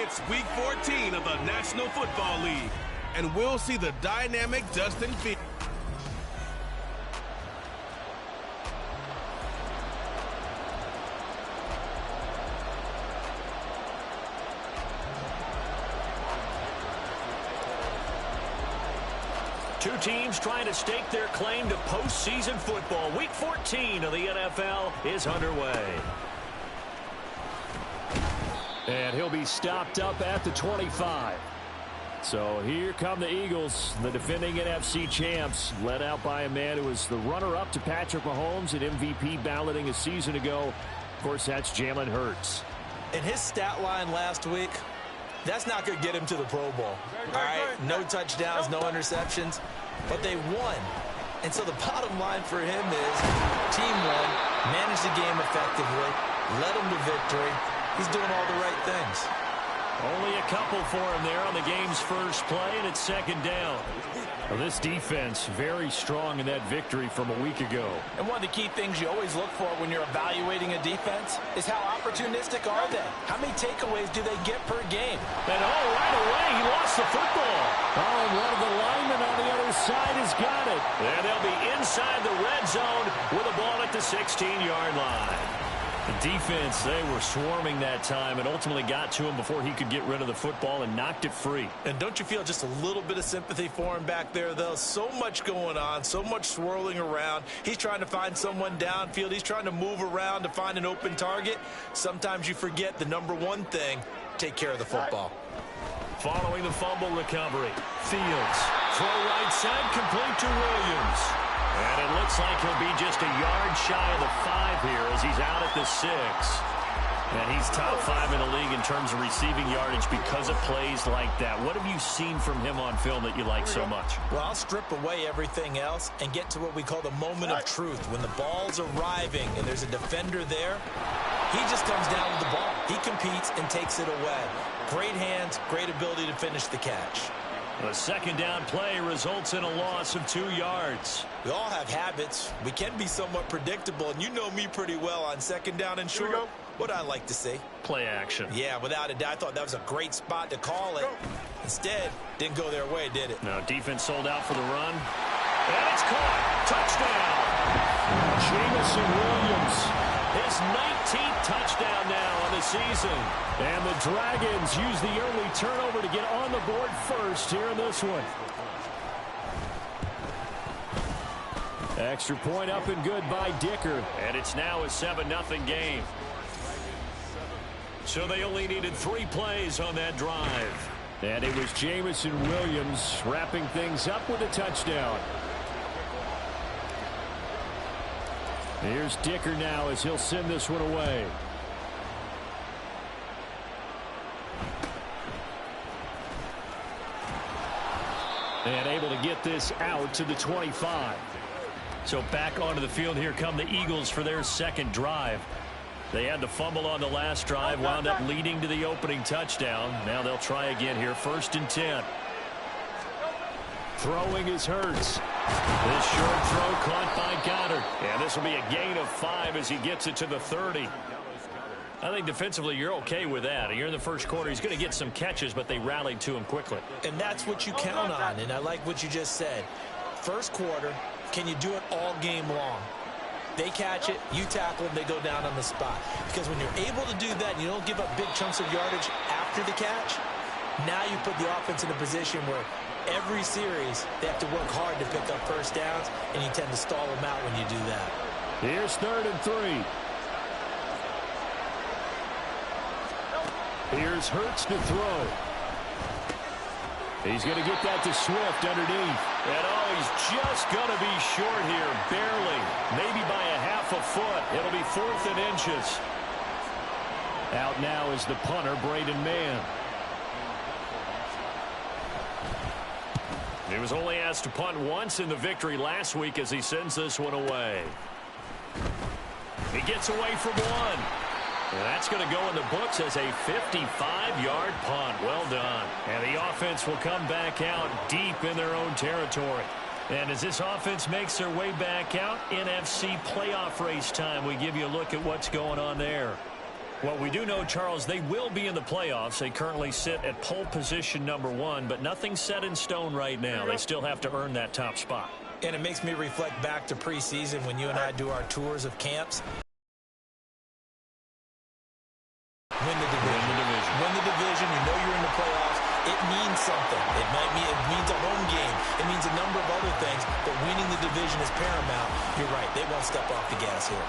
It's Week 14 of the National Football League, and we'll see the dynamic Justin Fields. Two teams trying to stake their claim to postseason football. Week 14 of the NFL is underway. And he'll be stopped up at the 25. So here come the Eagles, the defending NFC champs, led out by a man who was the runner-up to Patrick Mahomes at MVP balloting a season ago. Of course, that's Jalen Hurts. And his stat line last week, that's not going to get him to the Pro Bowl. All right, no touchdowns, no interceptions, but they won. And so the bottom line for him is team won, managed the game effectively, led him to victory. He's doing all the right things. Only a couple for him there on the game's first play, and it's second down. Well, this defense very strong in that victory from a week ago. And one of the key things you always look for when you're evaluating a defense is how opportunistic are they? How many takeaways do they get per game? And right away, he lost the football. Oh, and one of the linemen on the other side has got it. And they'll be inside the red zone with a ball at the 16-yard line. The defense, they were swarming that time and ultimately got to him before he could get rid of the football and knocked it free. And don't you feel just a little bit of sympathy for him back there, though? So much going on, so much swirling around. He's trying to find someone downfield. He's trying to move around to find an open target. Sometimes you forget the number one thing, take care of the football. Following the fumble recovery, Fields, throw right side, complete to Williams. And it looks like he'll be just a yard shy of the 5 here as he's out at the 6. And he's top 5 in the league in terms of receiving yardage because of plays like that. What have you seen from him on film that you like so much? Well, I'll strip away everything else and get to what we call the moment of truth. When the ball's arriving and there's a defender there, he just comes down with the ball. He competes and takes it away. Great hands, great ability to finish the catch. The second down play results in a loss of 2 yards. We all have habits. We can be somewhat predictable, and you know me pretty well on second down and short. What I like to see. Play action. Yeah, without a doubt. I thought that was a great spot to call it. Instead, didn't go their way, did it? No, defense sold out for the run. And it's caught. Touchdown. Jamison Williams. His 19th touchdown now on the season. And the Dragons use the early turnover to get on the board first here in this one. Extra point up and good by Dicker. And it's now a 7-0 game. So they only needed 3 plays on that drive. And it was Jamison Williams wrapping things up with a touchdown. Here's Dicker now as he'll send this one away. And able to get this out to the 25. So back onto the field, here come the Eagles for their second drive. They had to fumble on the last drive, wound up leading to the opening touchdown. Now they'll try again here, 1st and 10. Throwing is Hurts. This short throw caught by Goddard. And this will be a gain of 5 as he gets it to the 30. I think defensively you're okay with that. Here in the first quarter, he's going to get some catches, but they rallied to him quickly. And that's what you count on, and I like what you just said. First quarter, can you do it all game long? They catch it, you tackle them, they go down on the spot. Because when you're able to do that, and you don't give up big chunks of yardage after the catch, now you put the offense in a position where every series they have to work hard to pick up first downs, and you tend to stall them out when you do that. Here's 3rd and 3. Here's Hurts to throw. He's going to get that to Swift underneath. And he's just going to be short here, barely. Maybe by a half a foot. It'll be 4th and inches. Out now is the punter, Braden Mann. He was only asked to punt once in the victory last week as he sends this one away. He gets away from one. And that's going to go in the books as a 55-yard punt. Well done. And the offense will come back out deep in their own territory. And as this offense makes their way back out, NFC playoff race time, we give you a look at what's going on there. Well, we do know, Charles, they will be in the playoffs. They currently sit at pole position #1, but nothing's set in stone right now. They still have to earn that top spot. And it makes me reflect back to preseason when you and I do our tours of camps. Win the division. Win the division. You know you're in the playoffs. It means something. It means a home game. It means a number of other things, but winning the division is paramount. You're right. They won't step off the gas here.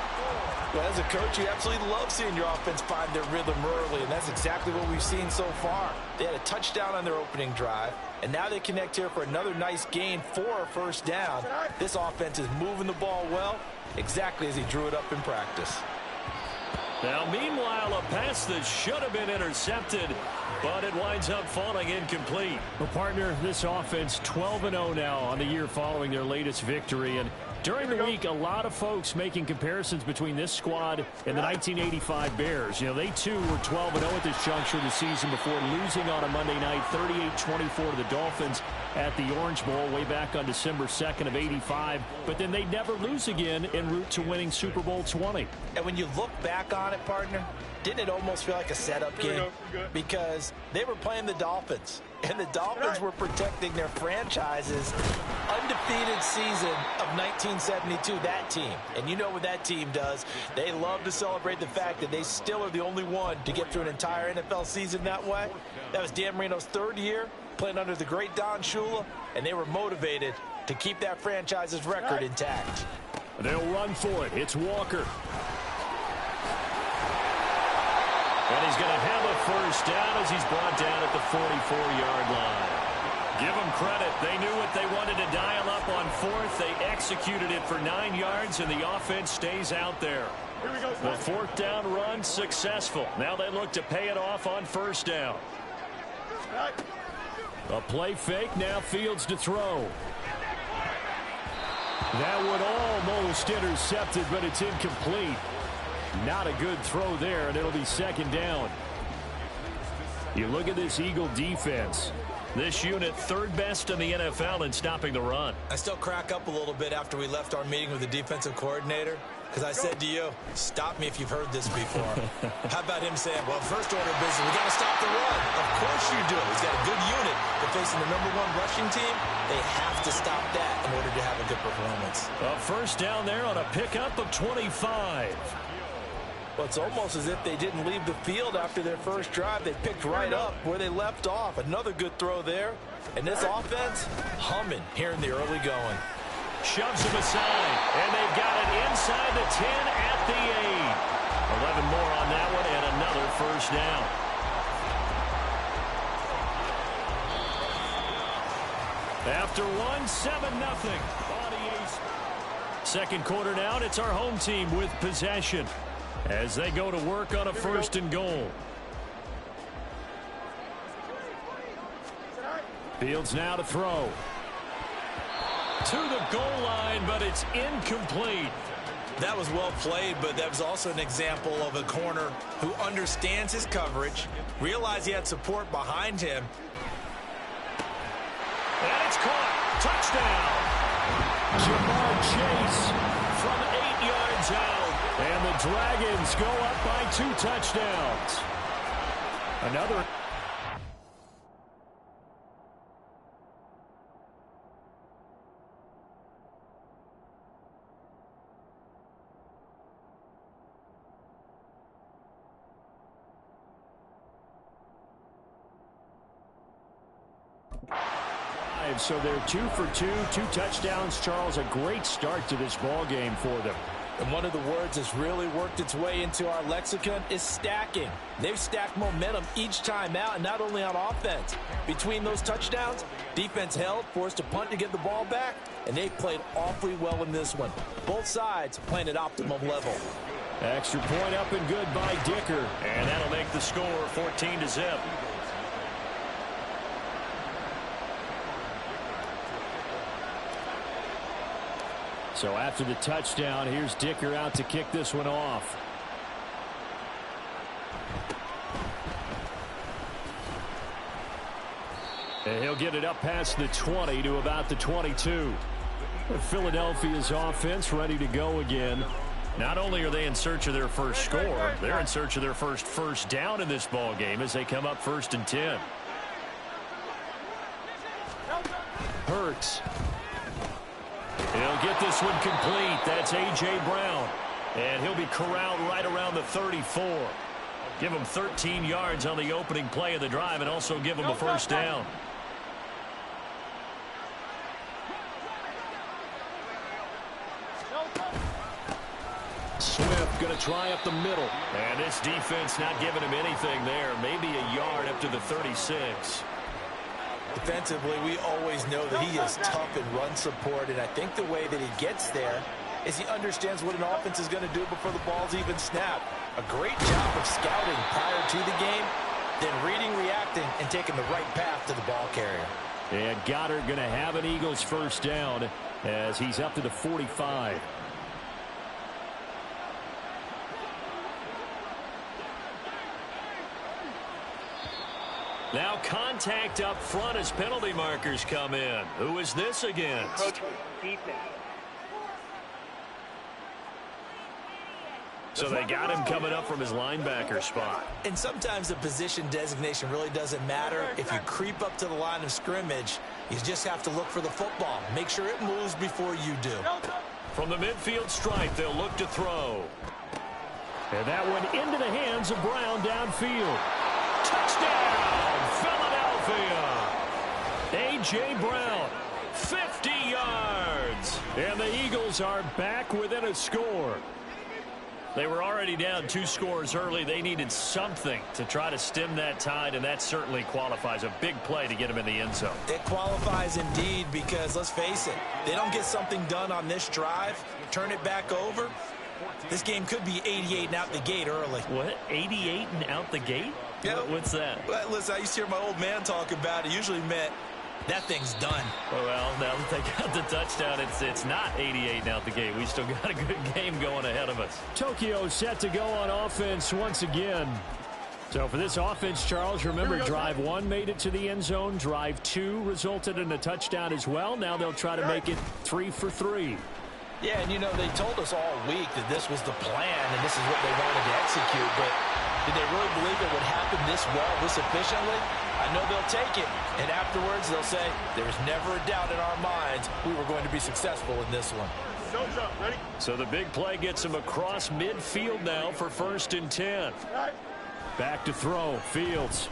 Well, as a coach, you absolutely love seeing your offense find their rhythm early, and that's exactly what we've seen so far. They had a touchdown on their opening drive, and now they connect here for another nice gain for a first down. This offense is moving the ball well, exactly as he drew it up in practice. Now, meanwhile, a pass that should have been intercepted, but it winds up falling incomplete. Well, partner, this offense 12-0 now on the year following their latest victory. And during the week, a lot of folks making comparisons between this squad and the 1985 Bears. You know, they too were 12-0 at this juncture of the season before losing on a Monday night 38-24 to the Dolphins at the Orange Bowl way back on December 2nd of '85. But then they'd never lose again en route to winning Super Bowl 20. And when you look back on it, partner, didn't it almost feel like a setup game? Because they were playing the Dolphins, and the Dolphins were protecting their franchise's undefeated season of 1972, that team. And you know what that team does. They love to celebrate the fact that they still are the only one to get through an entire NFL season that way. That was Dan Marino's 3rd year, playing under the great Don Shula, and they were motivated to keep that franchise's record intact. They'll run for it. It's Walker. And he's going to have a first down as he's brought down at the 44-yard line. Give them credit. They knew what they wanted to dial up on 4th. They executed it for 9 yards, and the offense stays out there. The 4th down run successful. Now they look to pay it off on 1st down. A play fake. Now Fields to throw. That would almost intercepted, but it's incomplete. Not a good throw there, and it'll be 2nd down. You look at this Eagle defense. This unit 3rd best in the NFL in stopping the run. I still crack up a little bit after we left our meeting with the defensive coordinator, because I said to you, stop me if you've heard this before. How about him saying, well, first order of business, we got to stop the run. Of course you do. He's got a good unit. They're facing the #1 rushing team. They have to stop that in order to have a good performance. A first down there on a pickup of 25. Well, it's almost as if they didn't leave the field after their first drive. They picked right up where they left off. Another good throw there. And this offense, humming here in the early going. Shoves him aside, and they've got it inside the 10 at the 8. 11 more on that one, and another first down. After 7-0. 2nd quarter now, and it's our home team with possession as they go to work on a 1st and goal. Fields now to throw. To the goal line, but it's incomplete. That was well played, but that was also an example of a corner who understands his coverage, realized he had support behind him. And it's caught. Touchdown. Jamar Chase from 8 yards out. And the Dragons go up by 2 touchdowns. Another. So they're 2 for 2, 2 touchdowns. Charles, a great start to this ball game for them. And one of the words that's really worked its way into our lexicon is stacking. They've stacked momentum each time out, and not only on offense. Between those touchdowns, defense held, forced to punt to get the ball back, and they played awfully well in this one. Both sides playing at optimum level. Extra point up and good by Dicker. And that'll make the score 14-0. So after the touchdown, here's Dicker out to kick this one off. And he'll get it up past the 20 to about the 22. Philadelphia's offense ready to go again. Not only are they in search of their first score, they're in search of their first down in this ball game as they come up 1st and 10. Hurts. He'll get this one complete. That's A.J. Brown. And he'll be corralled right around the 34. Give him 13 yards on the opening play of the drive and also give him a first down. Swift going to try up the middle. And this defense not giving him anything there. Maybe a yard up to the 36. Defensively, we always know that he is tough in run support, and I think the way that he gets there is he understands what an offense is going to do before the ball's even snapped. A great job of scouting prior to the game, then reading, reacting, and taking the right path to the ball carrier. And Goddard going to have an Eagles first down as he's up to the 45. Now contact up front as penalty markers come in. Who is this against? So they got him coming up from his linebacker spot. And sometimes the position designation really doesn't matter. If you creep up to the line of scrimmage, you just have to look for the football. Make sure it moves before you do. From the midfield stripe, they'll look to throw. And that one into the hands of Brown downfield. Touchdown, Philadelphia. A.J. Brown, 50 yards. And the Eagles are back within a score. They were already down 2 scores early. They needed something to try to stem that tide, and that certainly qualifies. A big play to get them in the end zone. It qualifies indeed because, let's face it, they don't get something done on this drive, turn it back over, this game could be 88 and out the gate early. What? 88 and out the gate? Yeah. What's that? Well, listen, I used to hear my old man talk about it. Usually meant that thing's done. Well, now that they got the touchdown, it's not 88 and out the gate. We still got a good game going ahead of us. Tokyo set to go on offense once again. So for this offense, Charles, remember drive 1 made it to the end zone. Drive 2 resulted in a touchdown as well. Now they'll try to make it 3 for 3. Yeah, and you know, they told us all week that this was the plan and this is what they wanted to execute, but did they really believe it would happen this well, this efficiently? I know they'll take it, and afterwards they'll say, there was never a doubt in our minds we were going to be successful in this one. So the big play gets him across midfield now for 1st and 10. Back to throw, Fields.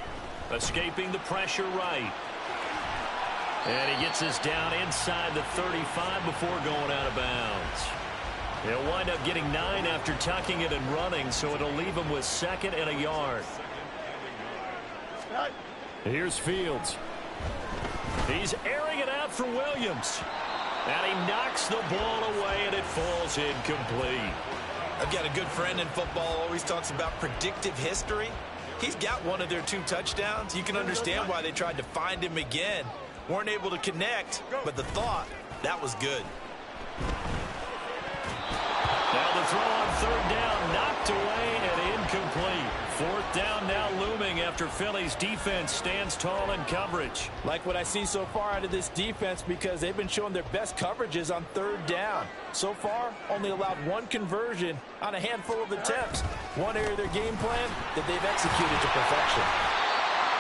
Escaping the pressure right. And he gets us down inside the 35 before going out of bounds. He'll wind up getting 9 after tucking it and running, so it'll leave him with 2nd and a yard. Here's Fields. He's airing it out for Williams. And he knocks the ball away, and it falls incomplete. I've got a good friend in football, always talks about predictive history. He's got one of their 2 touchdowns. You can understand why they tried to find him again. Weren't able to connect, but the thought, that was good. Now the throw on 3rd down, knocked away and incomplete. 4th down now looming after Philly's defense stands tall in coverage. Like what I see so far out of this defense because they've been showing their best coverages on 3rd down. So far, only allowed 1 conversion on a handful of attempts. One area of their game plan that they've executed to perfection.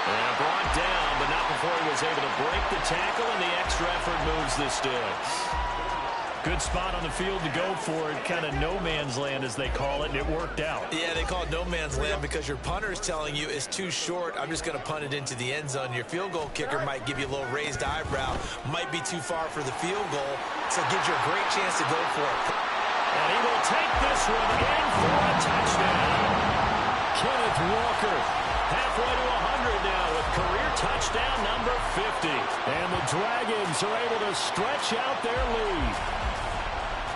And brought down, but not before he was able to break the tackle, and the extra effort moves the sticks. Good spot on the field to go for it, kind of no man's land as they call it, and it worked out. Yeah, they call it no man's land because your punter is telling you it's too short. I'm just going to punt it into the end zone. Your field goal kicker might give you a little raised eyebrow, might be too far for the field goal, so it gives you a great chance to go for it. And he will take this one in for a touchdown. Kenneth Walker, halfway to 100 now with career touchdown number 50. And the Dragons are able to stretch out their lead.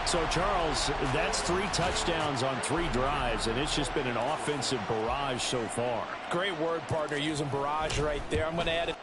So, Charles, that's 3 touchdowns on 3 drives, and it's just been an offensive barrage so far. Great word, partner, using barrage right there. I'm going to add it.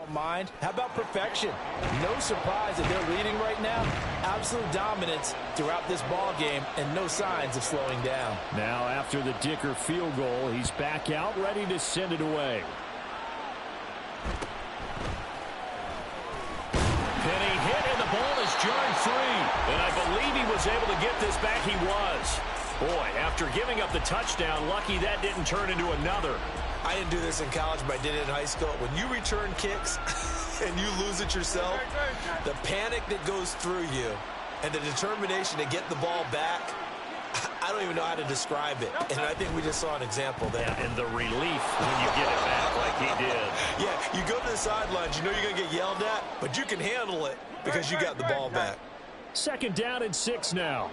don't mind. How about perfection? No surprise that they're leading right now. Absolute dominance throughout this ball game and no signs of slowing down. Now after the Dicker field goal, he's back out ready to send it away. Penny hit and the ball is jarred free. And I believe he was able to get this back. He was. Boy, after giving up the touchdown, lucky that didn't turn into another. I didn't do this in college, but I did it in high school. When you return kicks and you lose it yourself, the panic that goes through you and the determination to get the ball back, I don't even know how to describe it. And I think we just saw an example there. Yeah, and the relief when you get it back like he did. Yeah, you go to the sidelines, you know you're going to get yelled at, but you can handle it because you got the ball back. 2nd down and 6 now.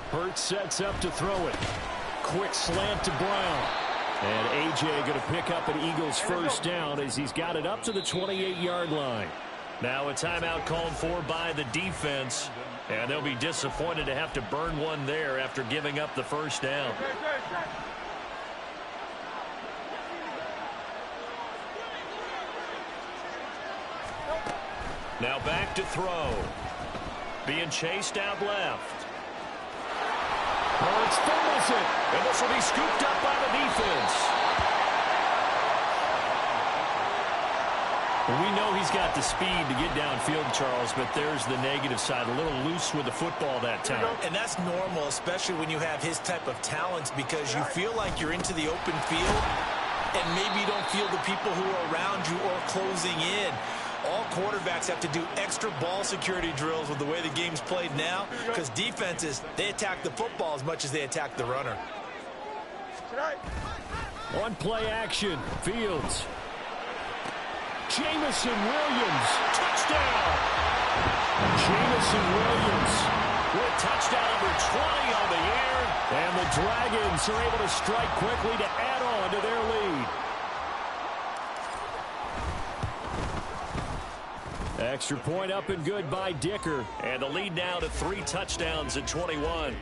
Hurts sets up to throw it. Quick slant to Brown. And A.J. going to pick up an Eagles 1st down as he's got it up to the 28-yard line. Now a timeout called for by the defense. And they'll be disappointed to have to burn one there after giving up the 1st down. Now back to throw. Being chased out left. Hurts fumbles it. And this will be scooped up by the defense. Well, we know he's got the speed to get downfield, Charles, but there's the negative side. A little loose with the football that time. And that's normal, especially when you have his type of talents, because you feel like you're into the open field and maybe you don't feel the people who are around you or closing in. All quarterbacks have to do extra ball security drills with the way the game's played now, because defenses, they attack the football as much as they attack the runner. On play action, Fields. Jamison Williams, touchdown! Jamison Williams with touchdown number 20 on the year, and the Dragons are able to strike quickly to add on to their lead. Extra point up and good by Dicker, and the lead now to 3 touchdowns at 21.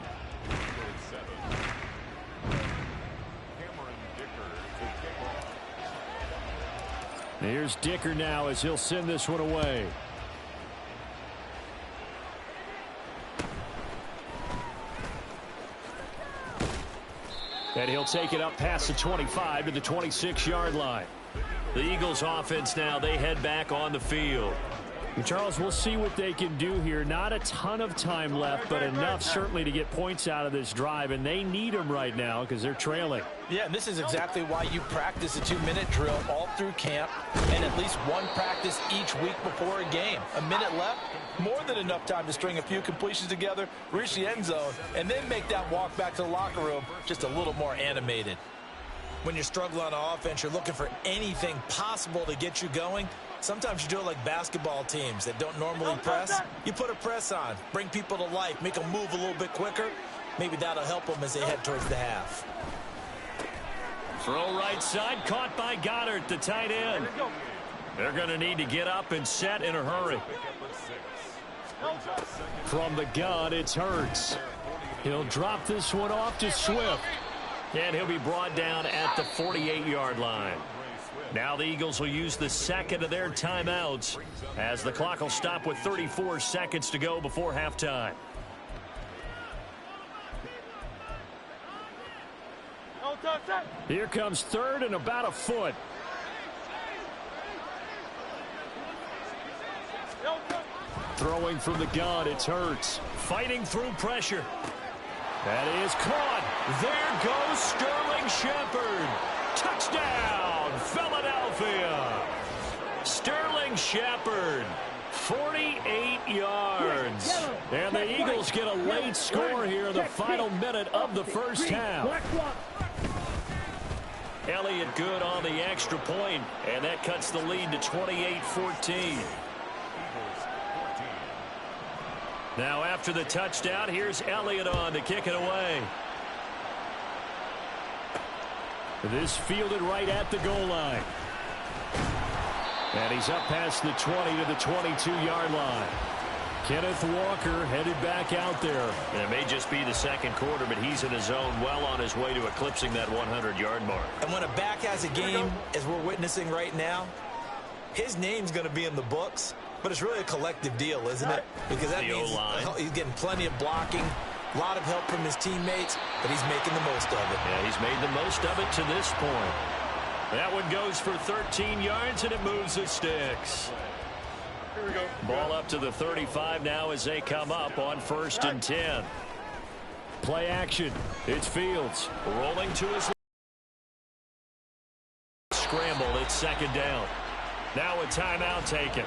Here's Dicker now as he'll send this one away. And he'll take it up past the 25 to the 26-yard line. The Eagles offense now, they head back on the field. And Charles, we'll see what they can do here. Not a ton of time left, but enough certainly to get points out of this drive, and they need them right now because they're trailing. Yeah, and this is exactly why you practice a 2-minute drill all through camp and at least one practice each week before a game. A minute left, more than enough time to string a few completions together, reach the end zone, and then make that walk back to the locker room just a little more animated. When you're struggling on offense, you're looking for anything possible to get you going. Sometimes you do it like basketball teams that don't normally press. You put a press on, bring people to life, make them move a little bit quicker. Maybe that'll help them as they head towards the half. Throw right side, caught by Goddard, the tight end. They're going to need to get up and set in a hurry. From the gun, it's Hurts. He'll drop this one off to Swift. And he'll be brought down at the 48-yard line. Now the Eagles will use the second of their timeouts as the clock will stop with 34 seconds to go before halftime. Here comes 3rd and about a foot. Throwing from the gun, it's Hurts. Fighting through pressure. That is caught. There goes Sterling Shepard. Touchdown, Philadelphia. Sterling Shepard, 48 yards. And the Eagles get a late score here in the final minute of the first half. Elliott good on the extra point, and that cuts the lead to 28-14. Now after the touchdown, here's Elliott on to kick it away. This fielded right at the goal line. And he's up past the 20 to the 22-yard line. Kenneth Walker headed back out there. And it may just be the second quarter, but he's in his zone, well on his way to eclipsing that 100-yard mark. And when a back has a game, as we're witnessing right now, his name's going to be in the books, but it's really a collective deal, isn't it? Because that means he's getting plenty of blocking, a lot of help from his teammates, but he's making the most of it. Yeah, he's made the most of it to this point. That one goes for 13 yards, and it moves the sticks. Here we go. Ball up to the 35 now as they come up on 1st and 10. Play action. It's Fields rolling to his scramble. It's 2nd down. Now a timeout taken.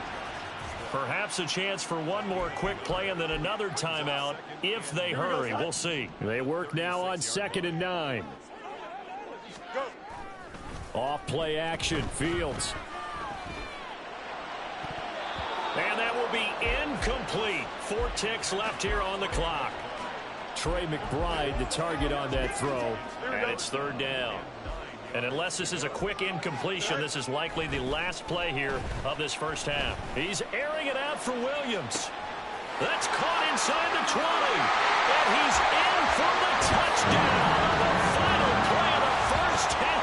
Perhaps a chance for one more quick play and then another timeout if they hurry. We'll see. They work now on 2nd and 9. Off play action. Fields. And that will be incomplete. 4 ticks left here on the clock. Trey McBride, the target on that throw. And it's 3rd down. And unless this is a quick incompletion, this is likely the last play here of this first half. He's airing it out for Williams. That's caught inside the 20. And he's in for the touchdown. The final play of the first half.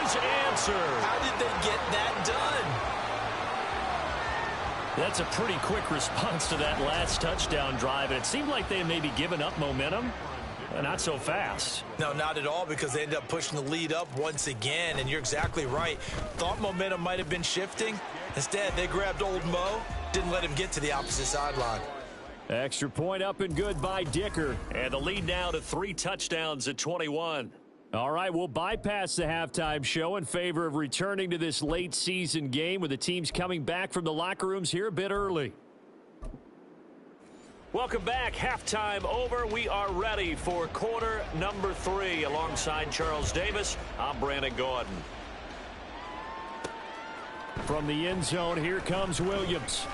is answered. How did they get that done? That's a pretty quick response to that last touchdown drive, and it seemed like they may be giving up momentum. Not so fast. No, not at all, because they ended up pushing the lead up once again, and you're exactly right. Thought momentum might have been shifting. Instead, they grabbed old Mo, didn't let him get to the opposite sideline. Extra point up and good by Dicker. And the lead now to 3 touchdowns at 21. All right, we'll bypass the halftime show in favor of returning to this late season game with the teams coming back from the locker rooms here a bit early. Welcome back. Halftime over. We are ready for quarter number 3. Alongside Charles Davis, I'm Brandon Gordon. From the end zone, here comes Williams.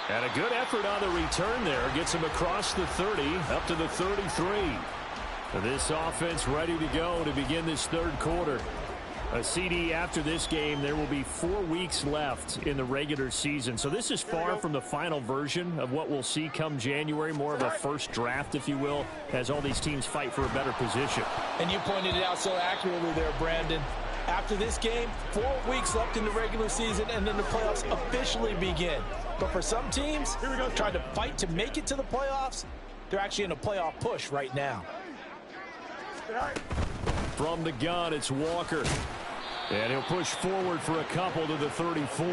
And a good effort on the return there. Gets him across the 30, up to the 33. This offense ready to go to begin this third quarter. A CD after this game. There will be 4 weeks left in the regular season. So this is far from the final version of what we'll see come January. More of a first draft, if you will, as all these teams fight for a better position. And you pointed it out so accurately there, Brandon. After this game, 4 weeks left in the regular season, and then the playoffs officially begin. But for some teams, trying to fight to make it to the playoffs, they're actually in a playoff push right now. From the gun, it's Walker. And he'll push forward for a couple to the 34.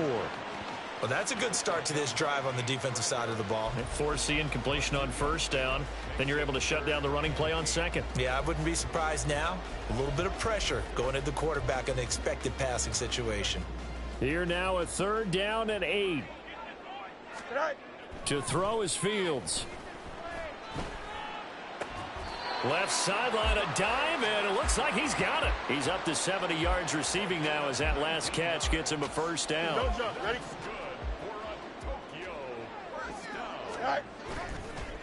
Well, that's a good start to this drive on the defensive side of the ball. Force the incompletion on first down. Then you're able to shut down the running play on second. Yeah, I wouldn't be surprised now. A little bit of pressure going at the quarterback in the expected passing situation. Here now, a 3rd down and 8. To throw is Fields. Left sideline, a dive, and it looks like he's got it. He's up to 70 yards receiving now as that last catch gets him a first down.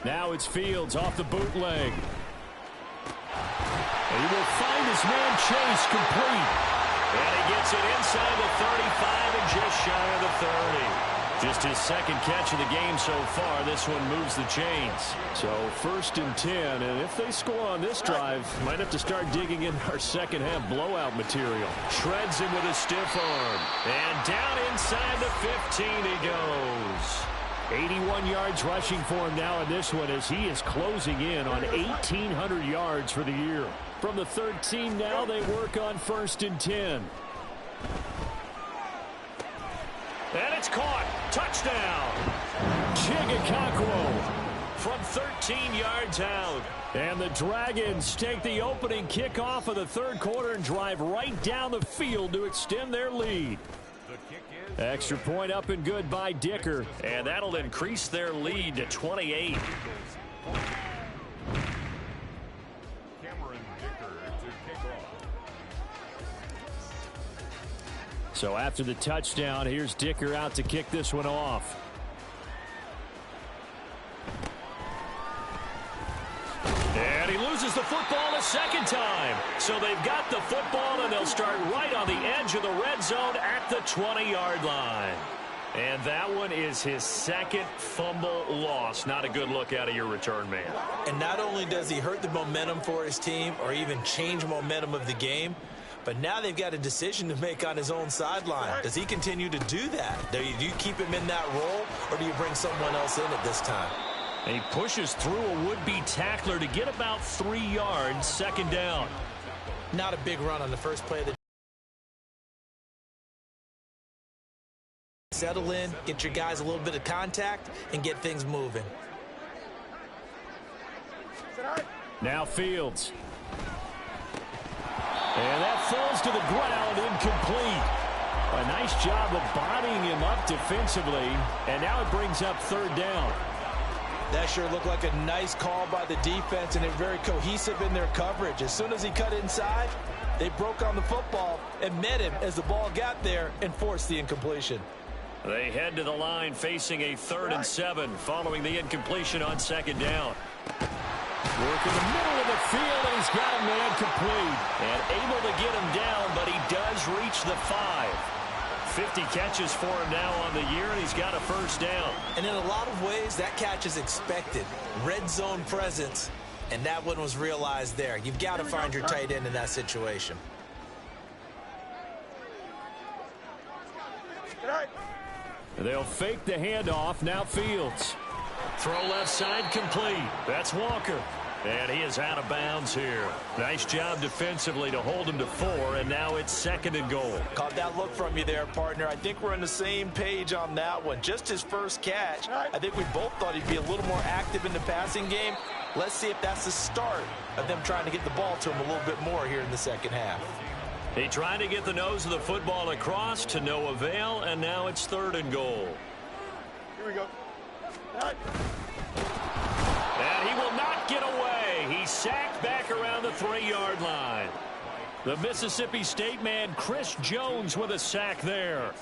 Now it's Fields off the bootleg. And he will find his man Chase complete. And he gets it inside the 35 and just shy of the 30. Just his second catch of the game so far. This one moves the chains. So 1st and 10, and if they score on this drive, might have to start digging in our second half blowout material. Shreds him with a stiff arm. And down inside the 15 he goes. 81 yards rushing for him now in this one as he is closing in on 1,800 yards for the year. From the 13 now, they work on 1st and 10. And it's caught. Touchdown. Chigakakwo from 13 yards out. And the Dragons take the opening kickoff of the third quarter and drive right down the field to extend their lead. Extra point up and good by Dicker. And that'll increase their lead to 28. So after the touchdown, here's Dicker out to kick this one off. And he loses the football a second time. So they've got the football, and they'll start right on the edge of the red zone at the 20-yard line. And that one is his second fumble loss. Not a good look out of your return man. And not only does he hurt the momentum for his team or even change momentum of the game, but now they've got a decision to make on his own sideline. Does he continue to do that? Do you keep him in that role, or do you bring someone else in at this time? And he pushes through a would-be tackler to get about 3 yards, 2nd down. Not a big run on the first play of the settle in, get your guys a little bit of contact, and get things moving. Now Fields. And that falls to the ground, incomplete. A nice job of bodying him up defensively, and now it brings up 3rd down. That sure looked like a nice call by the defense, and they're very cohesive in their coverage. As soon as he cut inside, they broke on the football and met him as the ball got there and forced the incompletion. They head to the line facing a 3rd and 7 following the incompletion on 2nd down. Work in the middle of the field, and he's got a man complete. And able to get him down, but he does reach the 5. 50 catches for him now on the year, and he's got a first down. And in a lot of ways, that catch is expected. Red zone presence. And that one was realized there. You've got to find your tight end in that situation. They'll fake the handoff. Now Fields. Throw left side complete. That's Walker. And he is out of bounds here. Nice job defensively to hold him to 4, and now it's 2nd and goal. Caught that look from you there, partner. I think we're on the same page on that one. Just his first catch. I think we both thought he'd be a little more active in the passing game. Let's see if that's the start of them trying to get the ball to him a little bit more here in the second half. He tried to get the nose of the football across to no avail, and now it's 3rd and goal. Here we go. And he will not get away. He's sacked back around the 3-yard line. The Mississippi State man, Chris Jones, with a sack there.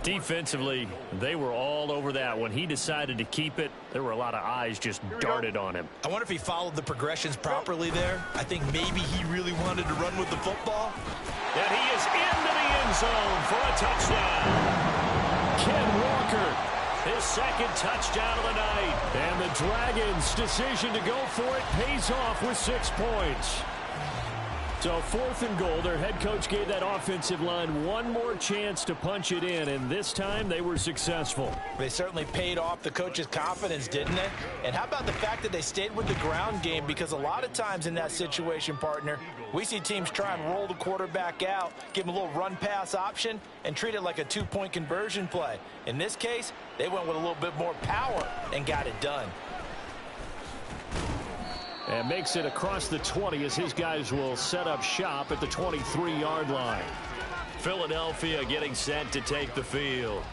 Defensively, they were all over that. When he decided to keep it, there were a lot of eyes just darted on him. I wonder if he followed the progressions properly there. I think maybe he really wanted to run with the football. And he is into the end zone for a touchdown. Ken Walker, his 2nd touchdown of the night. And the Dragons' decision to go for it pays off with 6 points. So 4th and goal, their head coach gave that offensive line one more chance to punch it in, and this time they were successful. They certainly paid off the coach's confidence, didn't they? And how about the fact that they stayed with the ground game? Because a lot of times in that situation, partner, we see teams try and roll the quarterback out, give him a little run-pass option, and treat it like a 2-point conversion play. In this case, they went with a little bit more power and got it done. And makes it across the 20 as his guys will set up shop at the 23-yard line. Philadelphia getting set to take the field.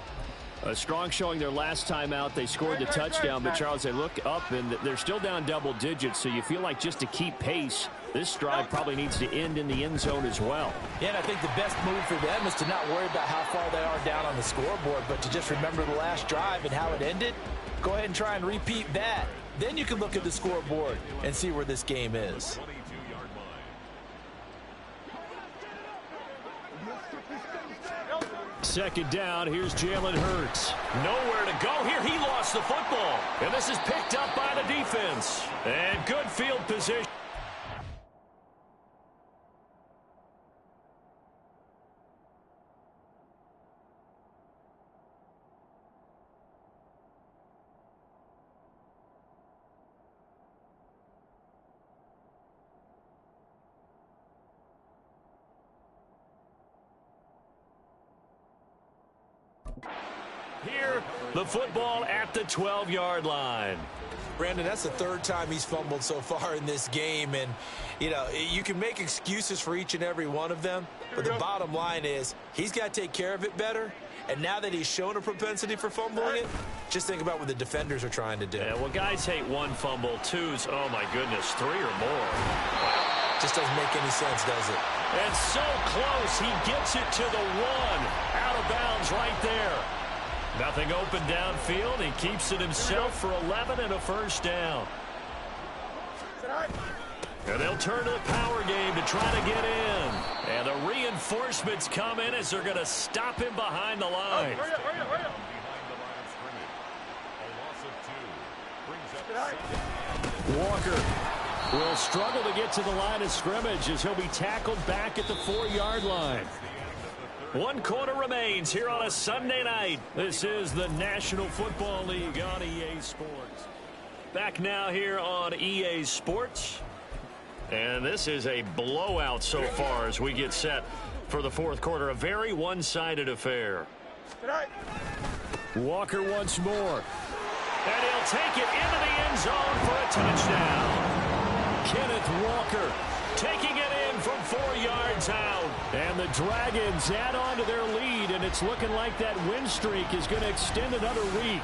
A strong showing their last time out. They scored the touchdown, but Charles, they look up and they're still down double digits, so you feel like just to keep pace, this drive probably needs to end in the end zone as well. Yeah, and I think the best move for them is to not worry about how far they are down on the scoreboard, but to just remember the last drive and how it ended. Go ahead and try and repeat that. Then you can look at the scoreboard and see where this game is. Second down, here's Jalen Hurts. Nowhere to go here. He lost the football. And this is picked up by the defense. And good field position. Here, the football at the 12-yard line. Brandon, that's the 3rd time he's fumbled so far in this game. And, you know, you can make excuses for each and every one of them. But the bottom line is he's got to take care of it better. And now that he's shown a propensity for fumbling it, just think about what the defenders are trying to do. Yeah, well, guys hate 1 fumble, 2's, oh, my goodness, 3 or more. Wow. Just doesn't make any sense, does it? And so close, he gets it to the 1. Out of bounds right there. Nothing open downfield. He keeps it himself for 11 and a first down. And they'll turn to the power game to try to get in. And the reinforcements come in as they're going to stop him behind the line. Walker will struggle to get to the line of scrimmage as he'll be tackled back at the 4-yard line. 1 quarter remains here on a Sunday night. This is the National Football League on EA Sports. Back now here on EA Sports. And this is a blowout so far as we get set for the 4th quarter. A very one-sided affair. Walker once more. And he'll take it into the end zone for a touchdown. Kenneth Walker taking it in from 4 yards out. And the Dragons add on to their lead, and it's looking like that win streak is going to extend another week.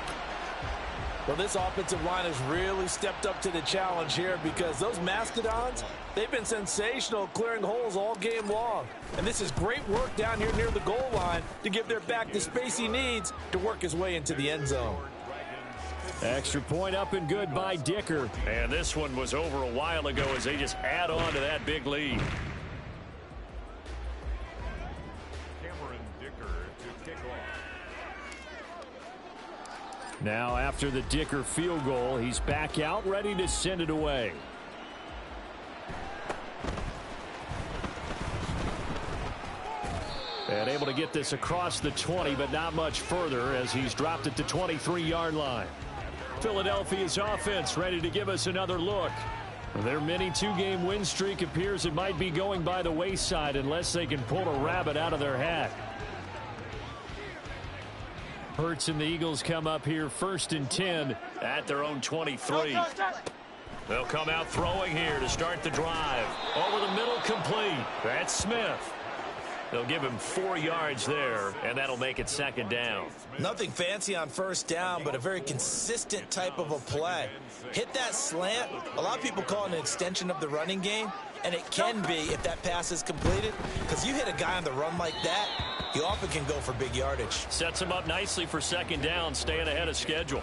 Well, this offensive line has really stepped up to the challenge here because those Mastodons, they've been sensational clearing holes all game long. And this is great work down here near the goal line to give their back the space he needs to work his way into the end zone. Extra point up and good by Dicker. And this one was over a while ago as they just add on to that big lead. Now after the Dicker field goal, he's back out ready to send it away. And able to get this across the 20, but not much further as he's dropped it to 23-yard line. Philadelphia's offense ready to give us another look. Their mini two-game win streak appears it might be going by the wayside unless they can pull a rabbit out of their hat. Hurts and the Eagles come up here 1st and 10 at their own 23. They'll come out throwing here to start the drive. Over the middle, complete. That's Smith. They'll give him 4 yards there, and that'll make it 2nd down. Nothing fancy on 1st down, but a very consistent type of a play. Hit that slant. A lot of people call it an extension of the running game, and it can be if that pass is completed, because you hit a guy on the run like that, you often can go for big yardage. Sets him up nicely for 2nd down, staying ahead of schedule.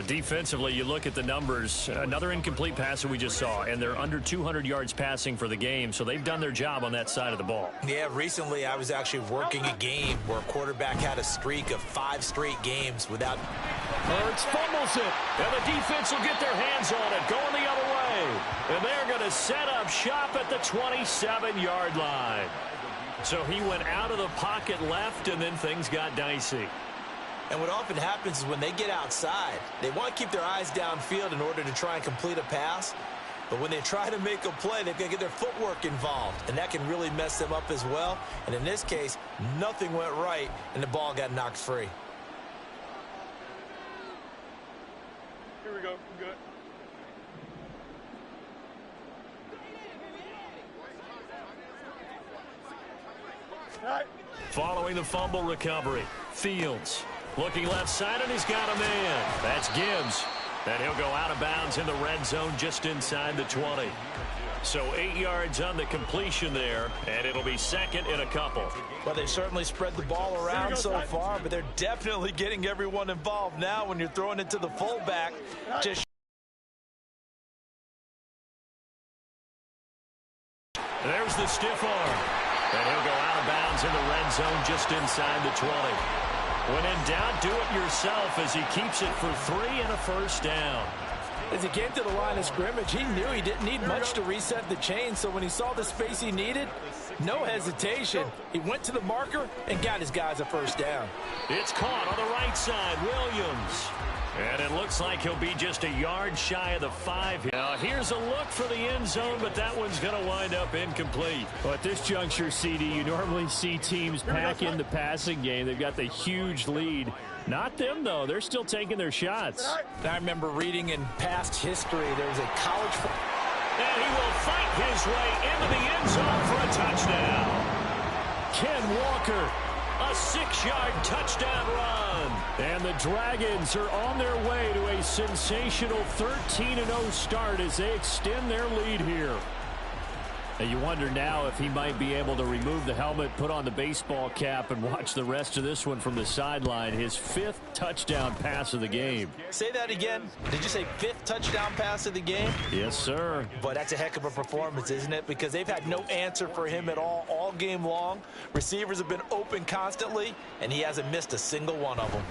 Defensively, you look at the numbers. Another incomplete passer we just saw, and they're under 200 yards passing for the game, so they've done their job on that side of the ball. Yeah, recently I was actually working a game where a quarterback had a streak of 5 straight games without... Hurts fumbles it, and the defense will get their hands on it, going the other way. And they're going to set up shop at the 27-yard line. So he went out of the pocket left, and then things got dicey. And what often happens is when they get outside, they want to keep their eyes downfield in order to try and complete a pass. But when they try to make a play, they've got to get their footwork involved. And that can really mess them up as well. And in this case, nothing went right, and the ball got knocked free. Here we go. We're good. All right. Following the fumble recovery, Fields. Looking left side, and he's got a man. That's Gibbs. And he'll go out of bounds in the red zone just inside the 20. So 8 yards on the completion there, and it'll be 2nd and a couple. Well, they've certainly spread the ball around so far, but they're definitely getting everyone involved now when you're throwing it to the fullback. Just there's the stiff arm. And he'll go out of bounds in the red zone just inside the 20. When in doubt, do it yourself as he keeps it for 3 and a 1st down. As he came to the line of scrimmage, he knew he didn't need much to reset the chain, so when he saw the space he needed, no hesitation. He went to the marker and got his guys a 1st down. It's caught on the right side, Williams. And it looks like he'll be just a yard shy of the 5. Now, here's a look for the end zone, but that one's going to wind up incomplete. Well, at this juncture, CD, you normally see teams pack in the passing game. They've got the huge lead. Not them, though. They're still taking their shots. I remember reading in past history there was a college... And he will fight his way into the end zone for a touchdown. Ken Walker, a 6-yard touchdown run. And the Dragons are on their way to a sensational 13-0 start as they extend their lead here. And you wonder now if he might be able to remove the helmet, put on the baseball cap, and watch the rest of this one from the sideline. His 5th touchdown pass of the game. Say that again. Did you say 5th touchdown pass of the game? Yes, sir. But that's a heck of a performance, isn't it? Because they've had no answer for him at all game long. Receivers have been open constantly, and he hasn't missed a single one of them.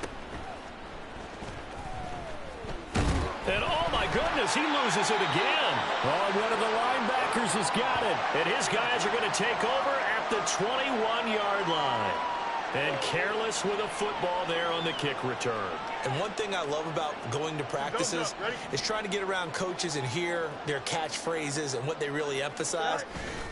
And oh my goodness, he loses it again. Oh, one of the linebackers has got it. And his guys are going to take over at the 21-yard line. And careless with a football there on the kick return. And one thing I love about going to practices is trying to get around coaches and hear their catchphrases and what they really emphasize.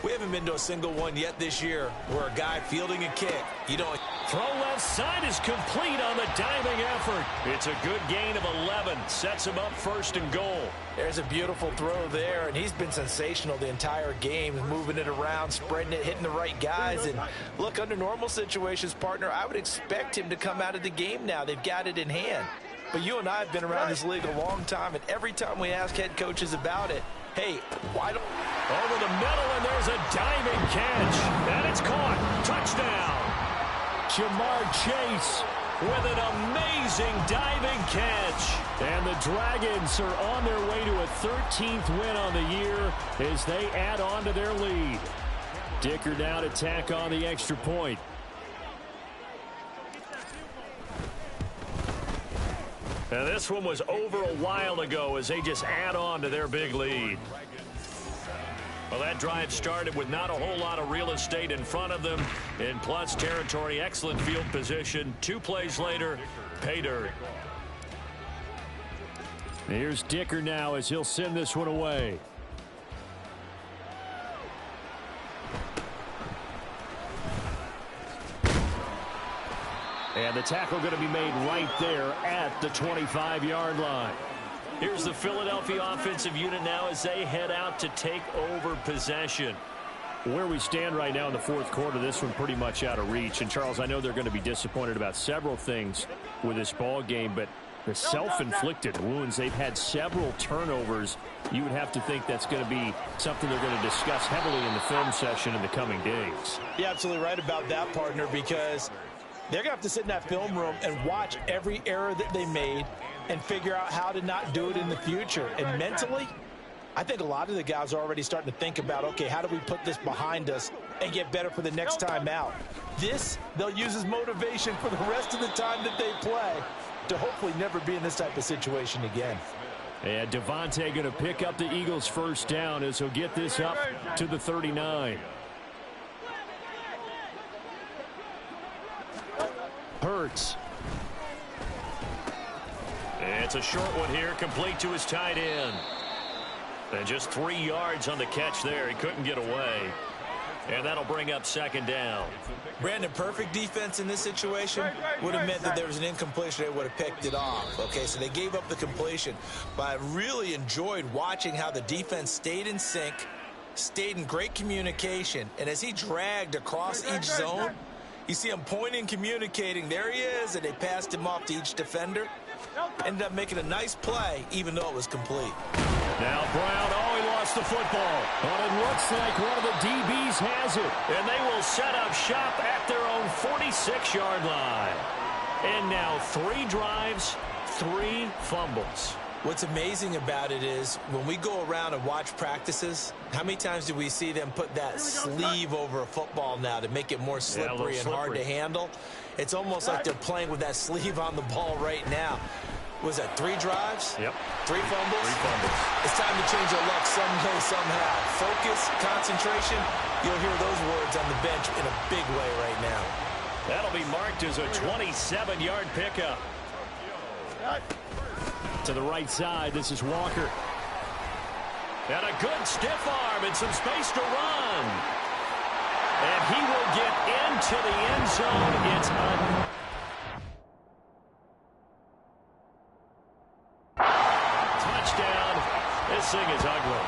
We haven't been to a single one yet this year where a guy fielding a kick, you don't... Throw left side is complete on the diving effort. It's a good gain of 11. Sets him up 1st and goal. There's a beautiful throw there, and he's been sensational the entire game, moving it around, spreading it, hitting the right guys. And look, under normal situations, partner, I would expect him to come out of the game now. They've got it in hand. But you and I have been around this league a long time, and every time we ask head coaches about it, hey, why don't... Over the middle, and there's a diving catch. And it's caught. Touchdown. Jamar Chase with an amazing diving catch. And the Dragons are on their way to a 13th win on the year as they add on to their lead. Dicker now to tack on the extra point. Now this one was over a while ago as they just add on to their big lead. Well, that drive started with not a whole lot of real estate in front of them. In plus territory, excellent field position. 2 plays later, pay dirt. Here's Dicker now as he'll send this one away. And the tackle going to be made right there at the 25-yard line. Here's the Philadelphia offensive unit now as they head out to take over possession. Where we stand right now in the fourth quarter, this one pretty much out of reach. And, Charles, I know they're going to be disappointed about several things with this ball game, but the self-inflicted wounds, they've had several turnovers. You would have to think that's going to be something they're going to discuss heavily in the film session in the coming days. You're absolutely right about that, partner, because they're going to have to sit in that film room and watch every error that they made and figure out how to not do it in the future. And mentally, I think a lot of the guys are already starting to think about, okay, how do we put this behind us and get better for the next time out? This, they'll use as motivation for the rest of the time that they play to hopefully never be in this type of situation again. And Devontae going to pick up the Eagles' first down as he'll get this up to the 39. Hurts. It's a short one here, complete to his tight end. And just 3 yards on the catch there. He couldn't get away. And that'll bring up second down. Brandon, perfect defense in this situation would have meant that there was an incompletion. They would have picked it off. Okay, so they gave up the completion. But I really enjoyed watching how the defense stayed in sync, stayed in great communication. And as he dragged across each zone, you see him pointing, communicating. There he is, and they passed him off to each defender. Ended up making a nice play, even though it was complete. Now Brown, he lost the football. But it looks like one of the DBs has it. And they will set up shop at their own 46-yard line. And now 3 drives, 3 fumbles. What's amazing about it is when we go around and watch practices, how many times do we see them put that sleeve over a football now to make it more slippery and hard to handle? It's almost like they're playing with that sleeve on the ball right now. Was that 3 drives? Yep. 3 fumbles? 3 fumbles. It's time to change our luck someday, somehow. Focus, concentration, you'll hear those words on the bench in a big way right now. That'll be marked as a 27-yard pickup. To the right side, this is Walker. And a good stiff arm and some space to run. And he will get into the end zone. It's a touchdown. This thing is ugly.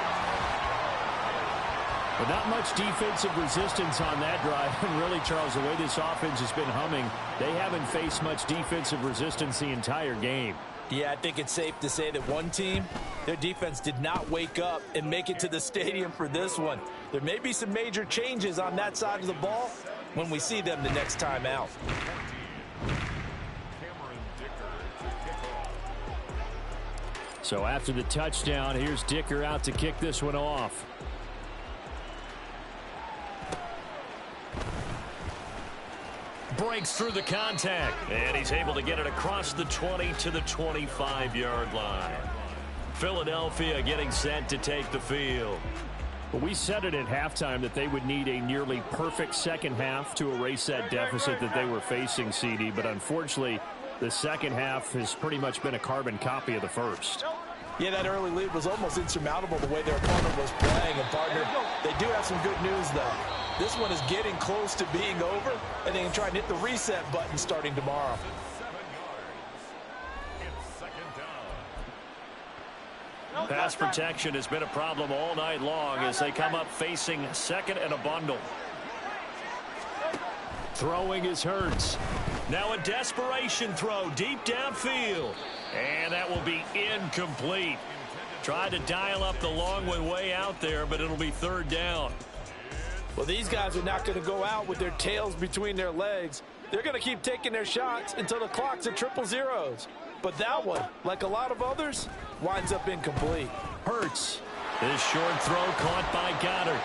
But not much defensive resistance on that drive. And really, Charles, the way this offense has been humming, they haven't faced much defensive resistance the entire game. Yeah, I think it's safe to say that one team, their defense did not wake up and make it to the stadium for this one. There may be some major changes on that side of the ball when we see them the next time out. So after the touchdown, here's Dicker out to kick this one off. Breaks through the contact, and he's able to get it across the 20 to the 25-yard line. Philadelphia getting set to take the field. Well, we said it at halftime that they would need a nearly perfect second half to erase that deficit that they were facing, CD, but unfortunately, the second half has pretty much been a carbon copy of the first. Yeah, that early lead was almost insurmountable the way their opponent was playing. And, partner, they do have some good news, though. This one is getting close to being over, and they can try and hit the reset button starting tomorrow. Pass protection has been a problem all night long as they come up facing second and a bundle. Throwing is Hurts. Now a desperation throw deep downfield. And that will be incomplete. Tried to dial up the long one way out there, but it'll be third down. Well, these guys are not going to go out with their tails between their legs. They're going to keep taking their shots until the clock's at 000s. But that one, like a lot of others, winds up incomplete. Hurts. This short throw caught by Goddard.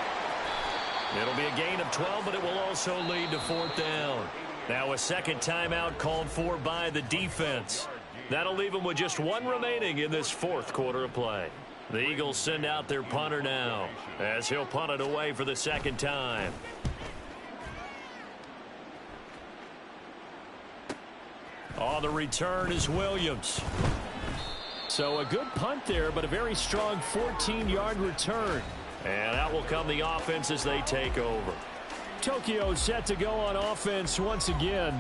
It'll be a gain of 12, but it will also lead to fourth down. Now a second timeout called for by the defense. That'll leave them with just 1 remaining in this fourth quarter of play. The Eagles send out their punter now as he'll punt it away for the second time. On the return is Williams. So a good punt there, but a very strong 14-yard return. And out will come the offense as they take over. Tokyo set to go on offense once again.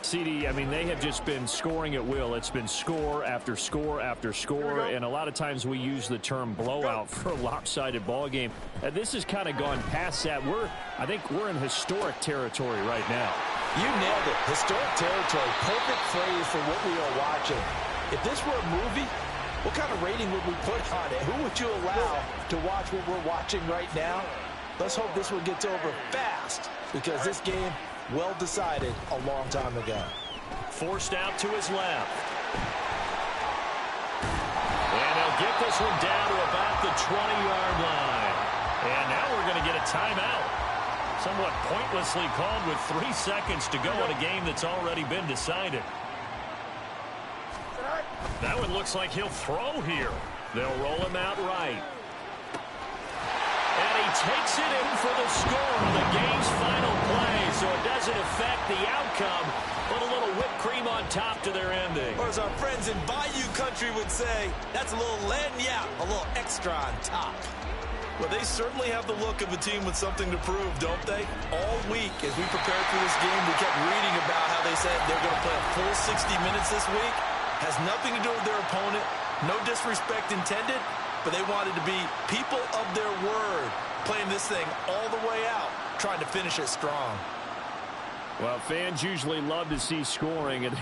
CD, I mean, they have just been scoring at will. It's been score after score after score, and a lot of times we use the term blowout for a lopsided ball game. This has kind of gone past that. I think we're in historic territory right now. You nailed it. Historic territory. Perfect phrase for what we are watching. If this were a movie, what kind of rating would we put on it? Who would you allow to watch what we're watching right now? Let's hope this one gets over fast, because this game, well decided a long time ago. Forced out to his left. And he'll get this one down to about the 20-yard line. And now we're going to get a timeout. Somewhat pointlessly called with 3 seconds to go in a game that's already been decided. That one looks like he'll throw here. They'll roll him out right. And he takes it in for the score on the game's final play, so it doesn't affect the outcome, but a little whipped cream on top to their ending. Or as our friends in Bayou Country would say, that's a little lagniappe, a little extra on top. Well, they certainly have the look of a team with something to prove, don't they? All week, as we prepared for this game, we kept reading about how they said they're going to play a full 60 minutes this week. Has nothing to do with their opponent, no disrespect intended, but they wanted to be people of their word, playing this thing all the way out, trying to finish it strong. Well, fans usually love to see scoring, and